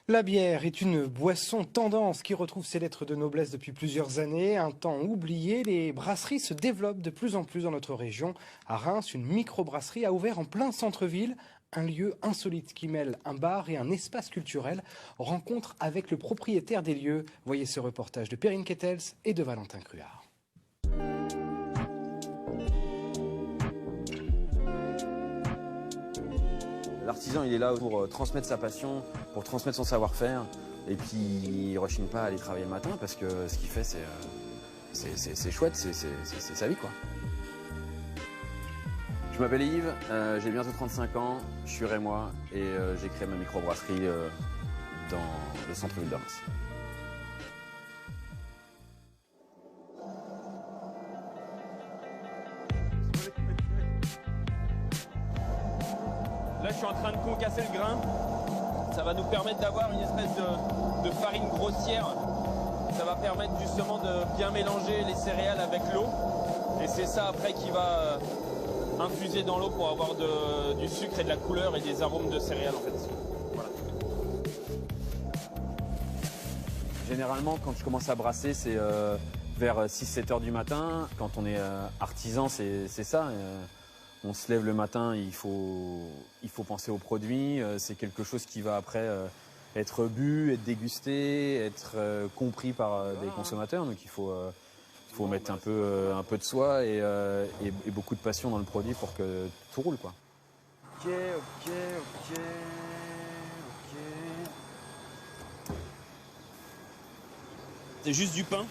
La bière est une boisson tendance qui retrouve ses lettres de noblesse depuis plusieurs années. Un temps oublié, les brasseries se développent de plus en plus dans notre région. À Reims, une microbrasserie a ouvert en plein centre-ville, un lieu insolite qui mêle un bar et un espace culturel. Rencontre avec le propriétaire des lieux. Voyez ce reportage de Perrine Kettels et de Valentin Cruard. L'artisan, il est là pour transmettre sa passion, pour transmettre son savoir-faire. Et puis, il ne rechigne pas à aller travailler le matin parce que ce qu'il fait, c'est chouette, c'est sa vie, quoi. Je m'appelle Yves, j'ai bientôt 35 ans, je suis rémois et j'ai créé ma microbrasserie dans le centre-ville de Reims. Là, je suis en train de concasser le grain. Ça va nous permettre d'avoir une espèce de farine grossière. Ça va permettre justement de bien mélanger les céréales avec l'eau. Et c'est ça après qui va infuser dans l'eau pour avoir du sucre et de la couleur et des arômes de céréales en fait. Voilà. Généralement, quand je commence à brasser, c'est vers 6-7 heures du matin. Quand on est artisan, c'est ça. On se lève le matin, il faut penser aux produits. C'est quelque chose qui va après être bu, être dégusté, être compris par des consommateurs. Donc il faut mettre un peu de soi et beaucoup de passion dans le produit pour que tout roule, quoi. Ok. C'est juste du pain.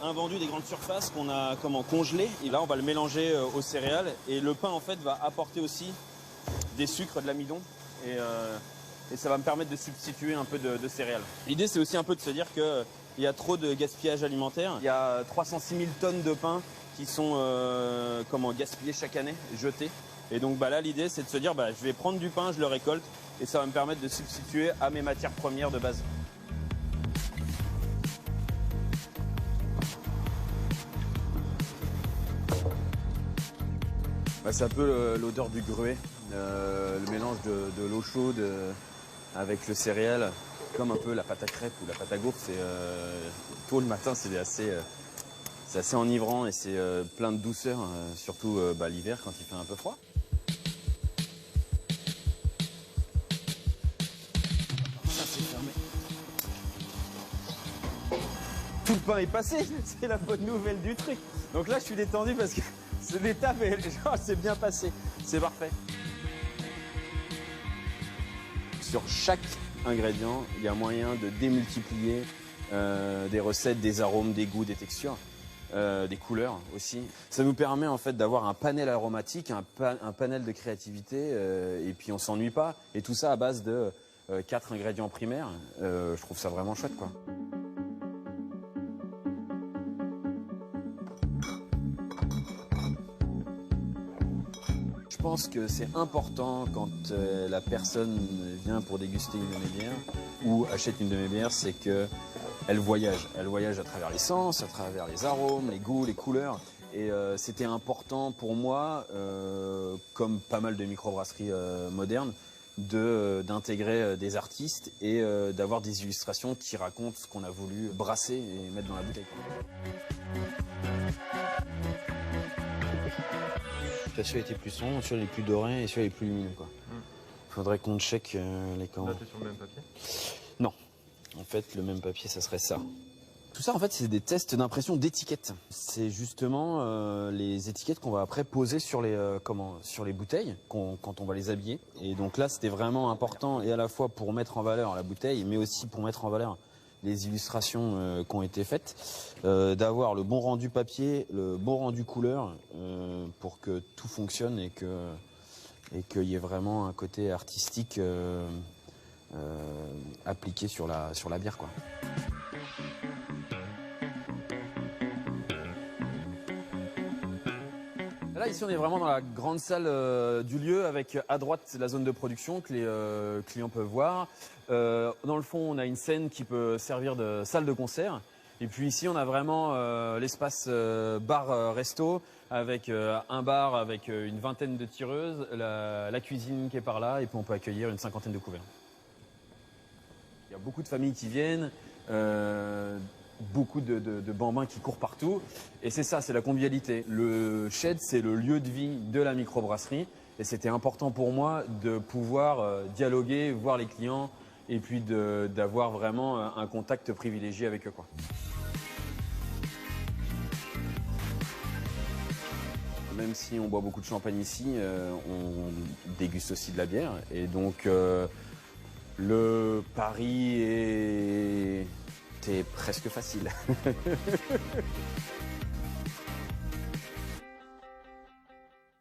Invendu des grandes surfaces qu'on a congelé et là on va le mélanger aux céréales et le pain en fait va apporter aussi des sucres, de l'amidon et ça va me permettre de substituer un peu de céréales. L'idée c'est aussi un peu de se dire qu'il y a trop de gaspillage alimentaire. Il y a 306 000 tonnes de pain qui sont gaspillées chaque année, jetées. Et donc là l'idée c'est de se dire je vais prendre du pain, je le récolte et ça va me permettre de substituer à mes matières premières de base. C'est un peu l'odeur du gruet, le mélange de l'eau chaude avec le céréal, comme un peu la pâte à crêpes ou la pâte à gaufre. Tôt le matin, c'est assez enivrant et c'est plein de douceur, surtout l'hiver quand il fait un peu froid. Ça, c'est fermé. Tout le pain est passé, c'est la bonne nouvelle du truc. Donc là, je suis détendu parce que l'étape c'est bien passé, c'est parfait. Sur chaque ingrédient, il y a moyen de démultiplier des recettes, des arômes, des goûts, des textures, des couleurs aussi. Ça nous permet en fait d'avoir un panel aromatique, un panel de créativité et puis on s'ennuie pas. Et tout ça à base de 4 ingrédients primaires. Je trouve ça vraiment chouette, quoi. Je pense que c'est important quand la personne vient pour déguster une de mes bières ou achète une de mes bières, c'est qu'elle voyage. Elle voyage à travers les sens, à travers les arômes, les goûts, les couleurs. Et c'était important pour moi, comme pas mal de microbrasseries modernes, d'intégrer des artistes et d'avoir des illustrations qui racontent ce qu'on a voulu brasser et mettre dans la bouteille. Celui-là était plus sombre, celui-là est plus doré et celui-là est plus lumineux, quoi. Faudrait qu'on check les camps. Là, t'es sur le même papier? Non. En fait, le même papier, ça serait ça. Tout ça, en fait, c'est des tests d'impression d'étiquettes. C'est justement les étiquettes qu'on va après poser sur les bouteilles quand on va les habiller. Et donc là, c'était vraiment important, et à la fois pour mettre en valeur la bouteille, mais aussi pour mettre en valeur les illustrations qui ont été faites, d'avoir le bon rendu papier, le bon rendu couleur, pour que tout fonctionne et qu'il y ait vraiment un côté artistique appliqué sur la bière, quoi. Là, ici, on est vraiment dans la grande salle du lieu avec à droite la zone de production que les clients peuvent voir. Dans le fond, on a une scène qui peut servir de salle de concert. Et puis ici, on a vraiment l'espace bar-resto avec un bar avec une vingtaine de tireuses, la cuisine qui est par là et puis on peut accueillir une 50aine de couverts. Il y a beaucoup de familles qui viennent, beaucoup de bambins qui courent partout. Et c'est ça, c'est la convivialité. Le shed, c'est le lieu de vie de la microbrasserie. Et c'était important pour moi de pouvoir dialoguer, voir les clients et puis d'avoir vraiment un contact privilégié avec eux, quoi. Même si on boit beaucoup de champagne ici, on déguste aussi de la bière. Et donc, le pari est presque facile.